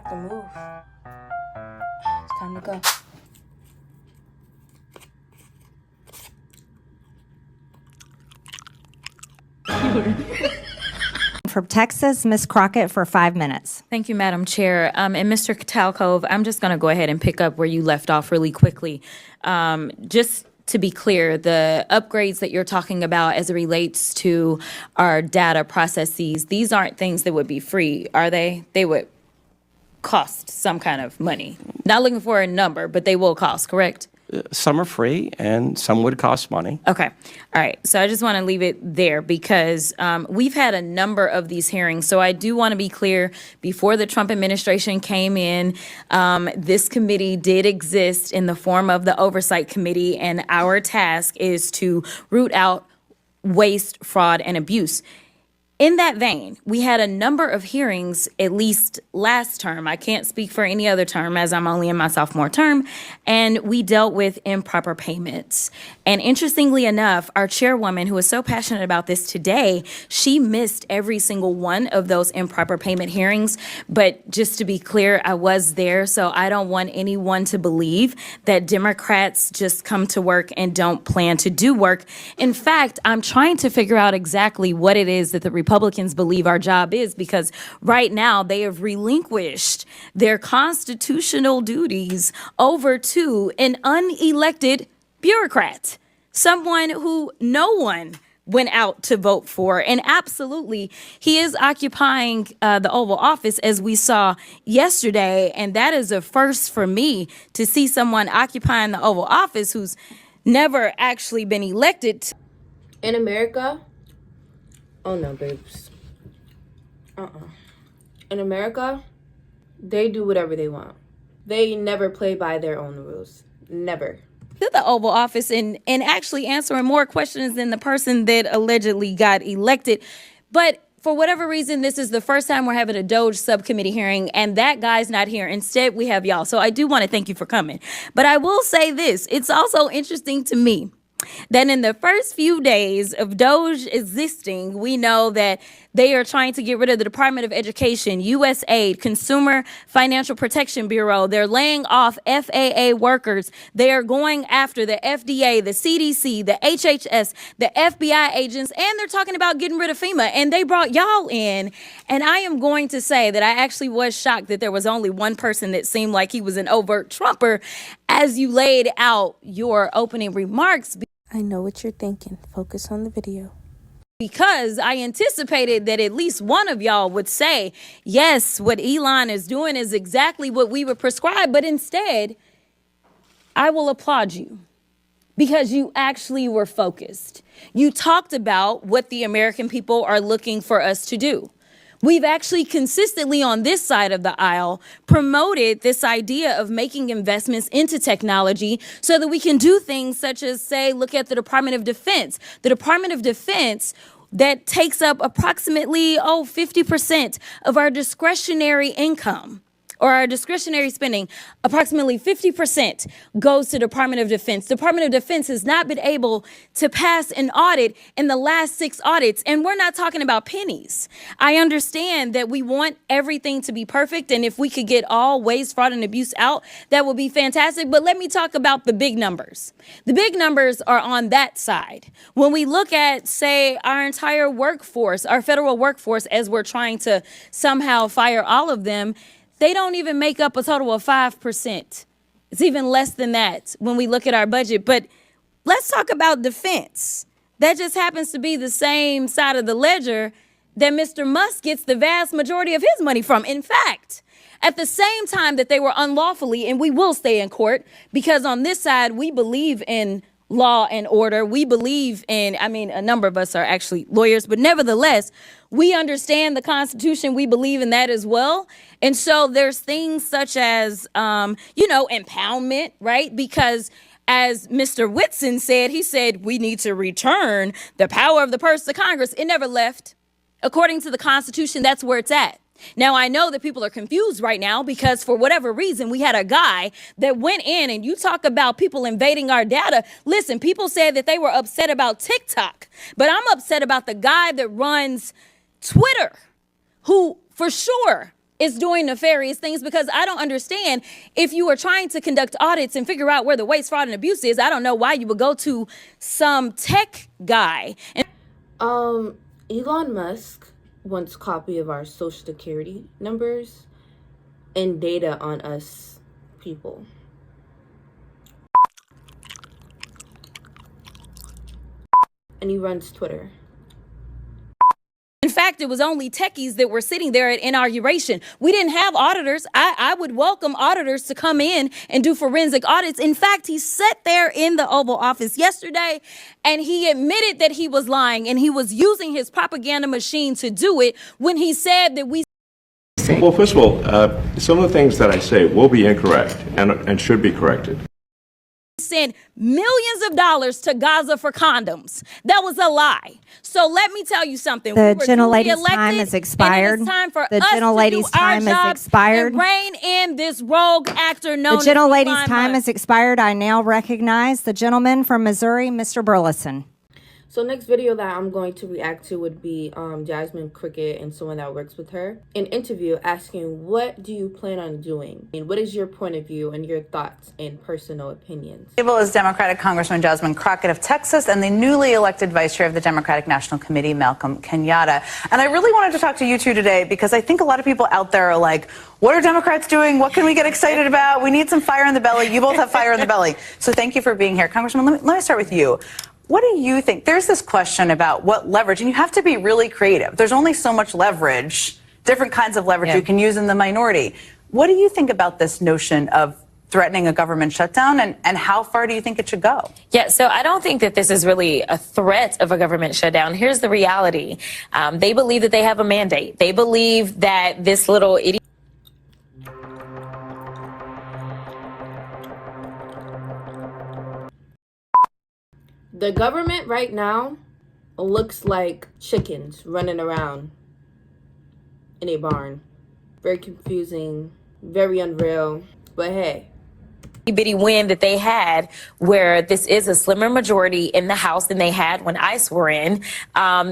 have to move. It's time to go. From Texas, Ms. Crockett for 5 minutes. Thank you, Madam Chair. And Mr. Talcove, I'm just going to go ahead and pick up where you left off really quickly. Just to be clear, the upgrades that you're talking about as it relates to our data processes, these aren't things that would be free, are they? They would cost some kind of money. Not looking for a number, but they will cost, correct? Some are free and some would cost money. Okay. All right. So I just want to leave it there because we've had a number of these hearings. So I do want to be clear, before the Trump administration came in, this committee did exist in the form of the Oversight Committee, and our task is to root out waste, fraud, and abuse. In that vein, we had a number of hearings, at least last term. I can't speak for any other term as I'm only in my sophomore term. And we dealt with improper payments. And interestingly enough, our chairwoman, who is so passionate about this today, she missed every single one of those improper payment hearings. But just to be clear, I was there. So I don't want anyone to believe that Democrats just come to work and don't plan to do work. In fact, I'm trying to figure out exactly what it is that the Republicans believe our job is, because right now they have relinquished their constitutional duties over to an unelected bureaucrat, someone who no one went out to vote for. And absolutely, he is occupying the Oval Office, as we saw yesterday. And that is a first for me to see someone occupying the Oval Office who's never actually been elected. In America, oh no, babes. In America, they do whatever they want. They never play by their own rules. Never. To the Oval Office and actually answering more questions than the person that allegedly got elected. But for whatever reason, this is the first time we're having a Doge subcommittee hearing, and that guy's not here. Instead, we have y'all. So I do want to thank you for coming. But I will say this. It's also interesting to me that in the first few days of Doge existing, we know that they are trying to get rid of the Department of Education, USAID, Consumer Financial Protection Bureau. They're laying off FAA workers. They are going after the FDA, the CDC, the HHS, the FBI agents, and they're talking about getting rid of FEMA. And they brought y'all in. And I am going to say that I actually was shocked that there was only one person that seemed like he was an overt Trumper as you laid out your opening remarks. I know what you're thinking. Focus on the video. Because I anticipated that at least one of y'all would say, yes, what Elon is doing is exactly what we would prescribe. But instead, I will applaud you because you actually were focused. You talked about what the American people are looking for us to do. We've actually consistently on this side of the aisle promoted this idea of making investments into technology so that we can do things such as, say, look at the Department of Defense. The Department of Defense that takes up approximately, 50% of our discretionary income. Or our discretionary spending, approximately 50% goes to Department of Defense. Department of Defense has not been able to pass an audit in the last 6 audits, and we're not talking about pennies. I understand that we want everything to be perfect, and if we could get all waste, fraud, and abuse out, that would be fantastic. But let me talk about the big numbers. The big numbers are on that side. When we look at, say, our entire workforce, our federal workforce, as we're trying to somehow fire all of them, they don't even make up a total of 5%. It's even less than that when we look at our budget. But let's talk about defense. That just happens to be the same side of the ledger that Mr. Musk gets the vast majority of his money from. In fact, at the same time that they were unlawfully, and we will stay in court, because on this side, we believe in law and order. We believe in, a number of us are actually lawyers, but nevertheless, we understand the Constitution. We believe in that as well. And so there's things such as, impoundment, right? Because as Mr. Whitson said, he said, we need to return the power of the purse to Congress. It never left. According to the Constitution, that's where it's at. Now, I know that people are confused right now because for whatever reason, we had a guy that went in, and you talk about people invading our data. Listen, people said that they were upset about TikTok, but I'm upset about the guy that runs Twitter, who for sure is doing nefarious things, because I don't understand, if you are trying to conduct audits and figure out where the waste, fraud, and abuse is, I don't know why you would go to some tech guy. And Elon Musk wants a copy of our social security numbers and data on us people. And he runs Twitter. in fact, it was only techies that were sitting there at inauguration. We didn't have auditors. I would welcome auditors to come in and do forensic audits. In fact, he sat there in the Oval Office yesterday and he admitted that he was lying, and he was using his propaganda machine to do it when he said that we... Well, first of all, some of the things that I say will be incorrect and should be corrected. Sent millions of dollars to Gaza for condoms. That was a lie. So let me tell you something. The gentlelady's time has expired. It's time for the us gentlelady's to do our time has jobs expired. and rein in this rogue actor known The gentlelady's as time Elon has expired. I now recognize the gentleman from Missouri, Mr. Burleson. So next video that I'm going to react to would be Jasmine CROCKETT and someone that works with her. An interview asking, what do you plan on doing? And what is your point of view and your thoughts and personal opinions? Table is Democratic Congresswoman Jasmine CROCKETT of Texas and the newly elected Vice Chair of the Democratic National Committee, Malcolm Kenyatta. And I really wanted to talk to you two today because I think a lot of people out there are like, what are Democrats doing? What can we get excited about? We need some fire in the belly. You both have fire in the belly. So thank you for being here. Congressman, let me start with you. What do you think? There's this question about what leverage, and you have to be really creative. There's only so much leverage, different kinds of leverage you can use in the minority. What do you think about this notion of threatening a government shutdown, and how far do you think it should go? Yeah, so I don't think that this is really a threat of a government shutdown. Here's the reality. They believe that they have a mandate. They believe that this little idiot... The government right now looks like chickens running around in a barn. Very confusing, very unreal, but hey. Bitty win that they had, where this is a slimmer majority in the House than they had when ICE were in.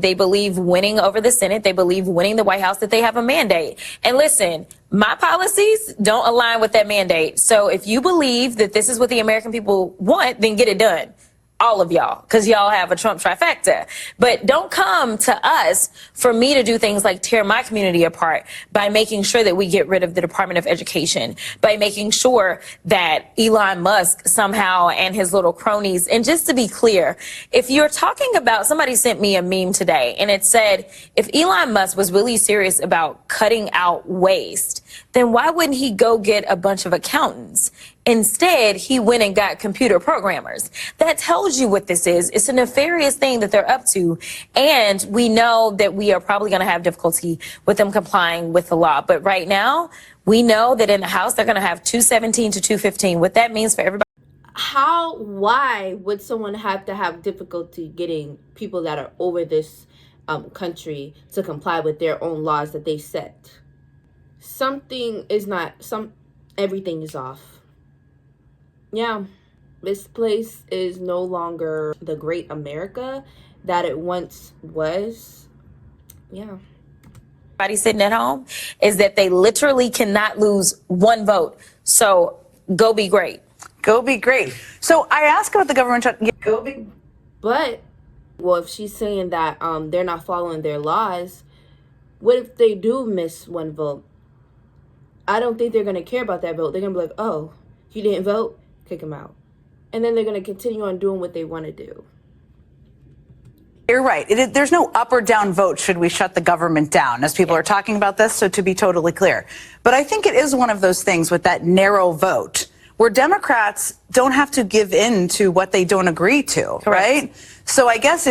They believe winning over the Senate. They believe winning the White House, that they have a mandate. And listen, my policies don't align with that mandate. So if you believe that this is what the American people want, then get it done. All of y'all, because y'all have a Trump trifecta. But don't come to us for me to do things like tear my community apart by making sure that we get rid of the Department of Education, by making sure that Elon Musk somehow and his little cronies. And just to be clear, if you're talking about, somebody sent me a meme today and it said, if Elon Musk was really serious about cutting out waste, then why wouldn't he go get a bunch of accountants? Instead, he went and got computer programmers. That tells you what this is. It's a nefarious thing that they're up to. And we know that we are probably going to have difficulty with them complying with the law. But right now, we know that in the House, they're going to have 217 to 215. What that means for everybody. Why would someone have to have difficulty getting people that are over this country to comply with their own laws that they set? Something is not, everything is off. Yeah, this place is no longer the great America that it once was. Yeah. Everybody sitting at home is that they literally cannot lose one vote. So go be great. Go be great. So I ask about the government shutdown. Go be. But, well, if she's saying that they're not following their laws, what if they do miss one vote? I don't think they're going to care about that vote. They're going to be like, oh, you didn't vote? Kick them out. And then they're going to continue on doing what they want to do. You're right. There's no up or down vote should we shut the government down, as people are talking about this, so to be totally clear. But I think it is one of those things with that narrow vote where Democrats don't have to give in to what they don't agree to, right? So I guess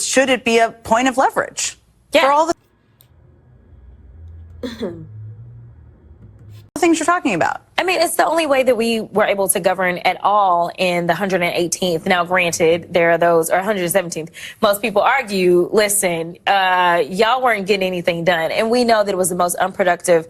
should it be a point of leverage for all the things you're talking about? I mean, it's the only way that we were able to govern at all in the 118th. Now, granted, there are those, or 117th. Most people argue, listen, y'all weren't getting anything done. And we know that it was the most unproductive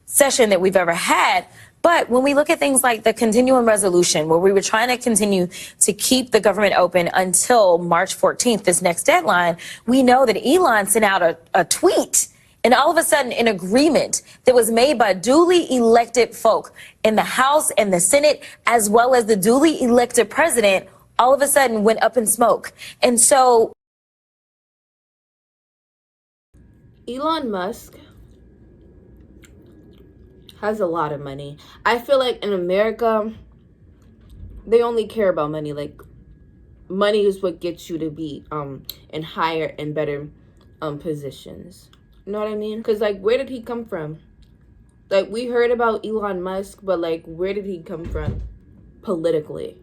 session that we've ever had. But when we look at things like the continuing resolution, where we were trying to continue to keep the government open until March 14th, this next deadline, we know that Elon sent out a tweet And all of a sudden, an agreement that was made by duly elected folk in the House and the Senate, as well as the duly elected president, all of a sudden went up in smoke. And so Elon Musk has a lot of money. I feel like in America, they only care about money. Like, money is what gets you to be in higher and better positions. You know what I mean? Because, like, where did he come from? Like, we heard about Elon Musk, but, like, where did he come from politically?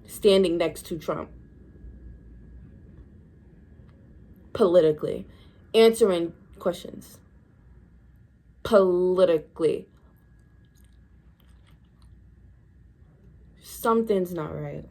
Standing next to Trump. Politically. Answering questions. Politically. Something's not right.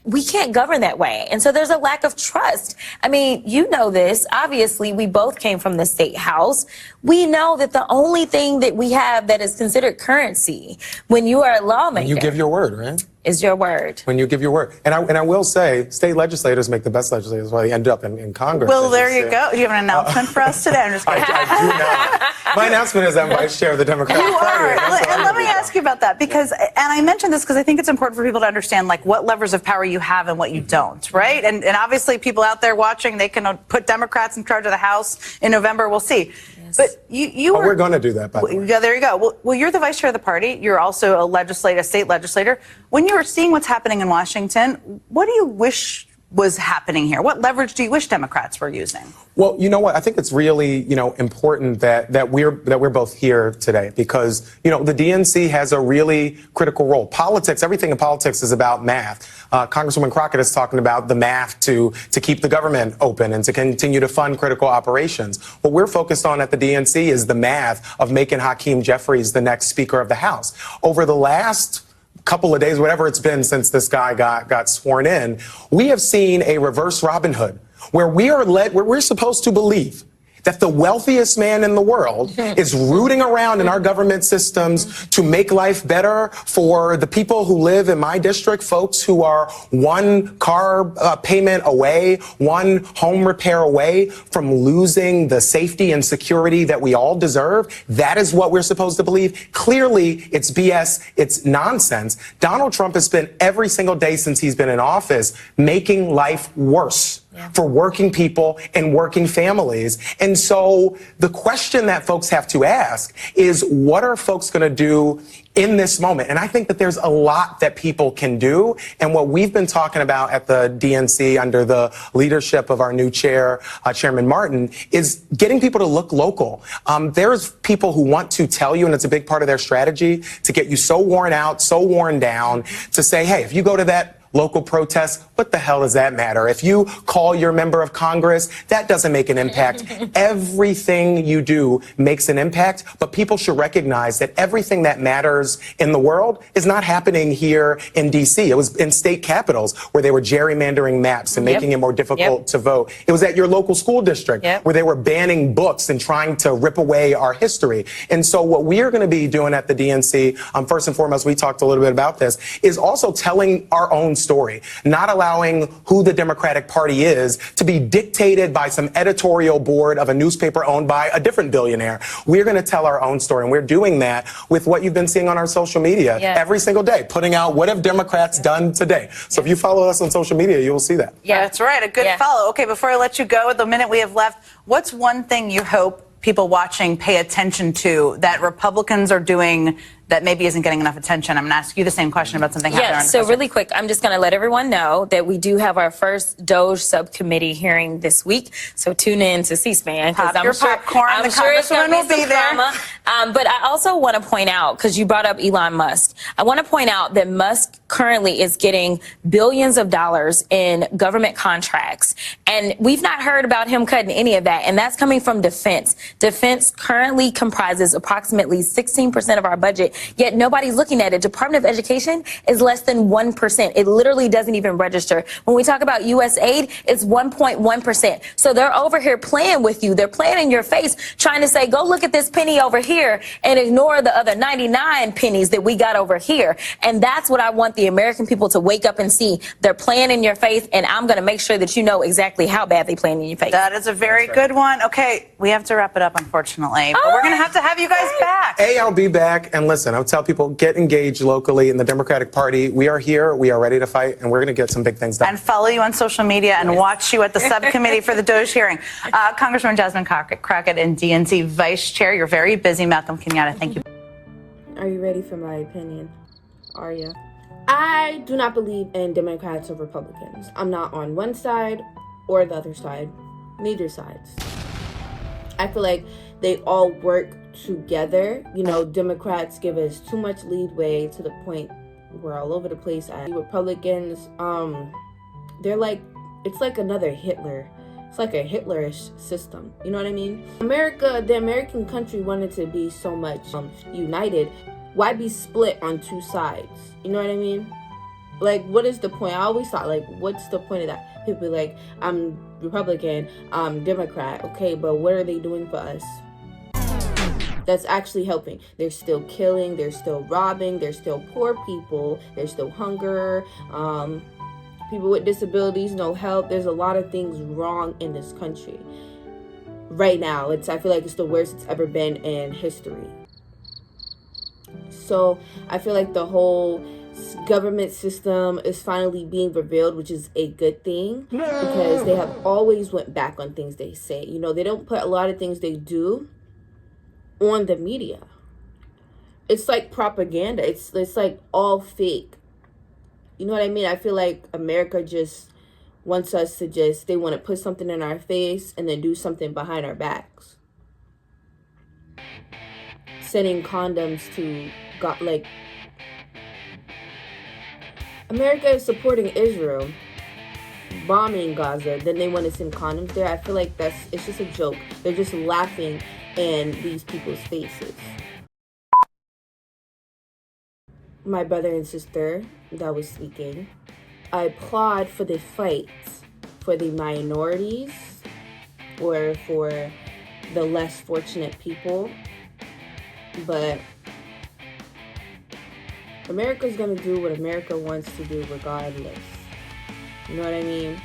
we can't govern that way. And so there's a lack of trust. I mean, you know this. Obviously, we both came from the state house. We know that the only thing that we have that is considered currency when you are a lawmaker. You give your word, right? Is your word. When you give your word. And I will say, state legislators make the best legislators. That's why they end up in Congress. Well, there you go. Do you have an announcement for us today? I'm just kidding. I do not. My announcement is I'm vice chair of the Democratic You Party. are. And let me ask you about that, because, and I mentioned this because I think it's important for people to understand, like, what levers of power you have and what you don't, right? And obviously people out there watching, they can put Democrats in charge of the House in November. We'll see. Yes. But you we're going to do that, by the way. Yeah, there you go. Well, you're the vice chair of the party. You're also a state legislator. When you're seeing what's happening in Washington, what do you wish was happening here? What leverage do you wish Democrats were using? Well, you know what? I think it's really, important that we're both here today, because, the DNC has a really critical role. Politics, everything in politics is about math. Congresswoman Crockett is talking about the math to keep the government open and to continue to fund critical operations. What we're focused on at the DNC is the math of making Hakeem Jeffries the next Speaker of the House. Over the last couple of days, whatever it's been since this guy got sworn in, we have seen a reverse Robin Hood, where we're supposed to believe that the wealthiest man in the world is rooting around in our government systems to make life better for the people who live in my district, folks who are one car payment away, one home repair away from losing the safety and security that we all deserve. That is what we're supposed to believe. Clearly, it's BS. It's nonsense. Donald Trump has spent every single day since he's been in office making life worse for working people and working families. And so the question that folks have to ask is, what are folks going to do in this moment? And I think that there's a lot that people can do. And what we've been talking about at the DNC under the leadership of our new chair, Chairman Martin, is getting people to look local. There's people who want to tell you, and it's a big part of their strategy, to get you so worn out, so worn down, to say, hey, if you go to that local protests, what the hell does that matter? If you call your member of Congress, that doesn't make an impact. Everything you do makes an impact, but people should recognize that everything that matters in the world is not happening here in D.C. It was in state capitals where they were gerrymandering maps and making it more difficult to vote. It was at your local school district where they were banning books and trying to rip away our history. And so what we are going to be doing at the DNC, first and foremost, we talked a little bit about this, is also telling our own story, not allowing who the Democratic Party is to be dictated by some editorial board of a newspaper owned by a different billionaire. We're going to tell our own story, and we're doing that with what you've been seeing on our social media every single day, putting out what have Democrats done today. So if you follow us on social media, you will see that. Yeah, that's right. A good follow. Okay, before I let you go, the minute we have left, what's one thing you hope people watching pay attention to that Republicans are doing that maybe isn't getting enough attention? I'm going to ask you the same question about something happening. Yeah, so really quick, I'm just going to let everyone know that we do have our first Doge subcommittee hearing this week. So tune in to C-SPAN. Pop your popcorn. The congresswoman will be there. But I also want to point out, because you brought up Elon Musk, I want to point out that Musk currently is getting billions of dollars in government contracts. And we've not heard about him cutting any of that. And that's coming from defense. Defense currently comprises approximately 16% of our budget. yet nobody's looking at it. Department of Education is less than 1%. It literally doesn't even register. When we talk about U.S. aid, it's 1.1%. So they're over here playing with you. They're playing in your face, trying to say, go look at this penny over here and ignore the other 99 pennies that we got over here. And that's what I want the American people to wake up and see. They're playing in your face, and I'm going to make sure that you know exactly how bad they're playing in your face. That is a very good one. Okay, we have to wrap it up, unfortunately. But we're going to have you guys back. I'll be back. And listen, I'll tell people, get engaged locally in the Democratic Party. We are here. We are ready to fight, and we're going to get some big things done. And follow you on social media and watch you at the subcommittee for the Doge hearing. Congresswoman Jasmine Crockett and DNC Vice Chair, you're very busy. Malcolm Kenyatta, thank you. Are you ready for my opinion? Are you? I do not believe in Democrats or Republicans. I'm not on one side or the other side. Neither sides. I feel like they all work together. You know, Democrats give us too much leeway to the point we're all over the place. Republicans, they're like, it's like another Hitler. It's like a Hitlerish system. You know what I mean? The American country wanted to be so much united. Why be split on two sides? You know what I mean? Like, what is the point? I always thought, like, what's the point of that? People be like, I'm Republican, I'm Democrat. Okay, but what are they doing for us? That's actually helping. They're still killing, they're still robbing, there's still poor people, there's still hunger, people with disabilities, no help. There's a lot of things wrong in this country right now. I feel like it's the worst it's ever been in history. So I feel like the whole government system is finally being revealed, which is a good thing, because they have always went back on things they say. You know, they don't put a lot of things they do on the media. It's like propaganda. It's like all fake. You know what I mean? I feel like America just wants us to they want to put something in our face and then do something behind our backs. Sending condoms to God, like, America is supporting Israel, bombing Gaza, then they want to send condoms there. I feel like it's just a joke. They're just laughing in these people's faces. My brother and sister that was speaking, I applaud for the fight for the minorities or for the less fortunate people, but America's gonna do what America wants to do regardless. You know what I mean?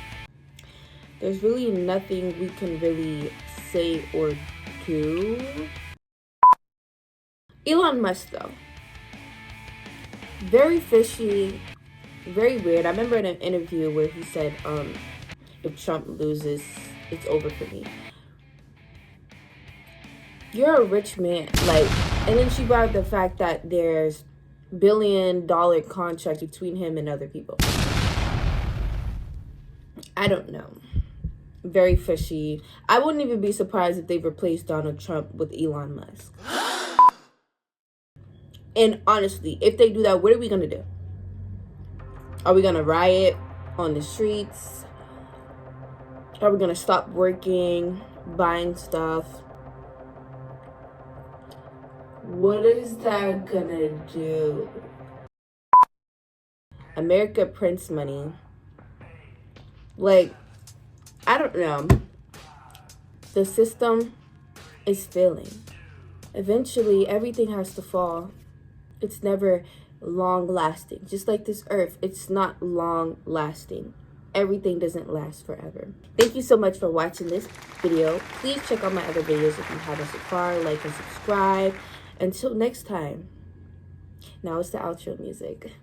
There's really nothing we can really say or do. Elon Musk, though. Very fishy, very weird. I remember in an interview where he said, if Trump loses, it's over for me. You're a rich man. Like, and then she brought up the fact that there's billion-dollar contract between him and other people. I don't know. Very fishy. I wouldn't even be surprised if they replaced Donald Trump with Elon Musk. And honestly, if they do that, what are we gonna do? Are we gonna riot on the streets? Are we gonna stop working, buying stuff? What is that gonna do? America prints money. Like, I don't know. The system is failing. Eventually, everything has to fall. It's never long lasting. Just like this earth, it's not long lasting. Everything doesn't last forever. Thank you so much for watching this video. Please check out my other videos if you haven't so far. Like and subscribe. Until next time. Now it's the outro music.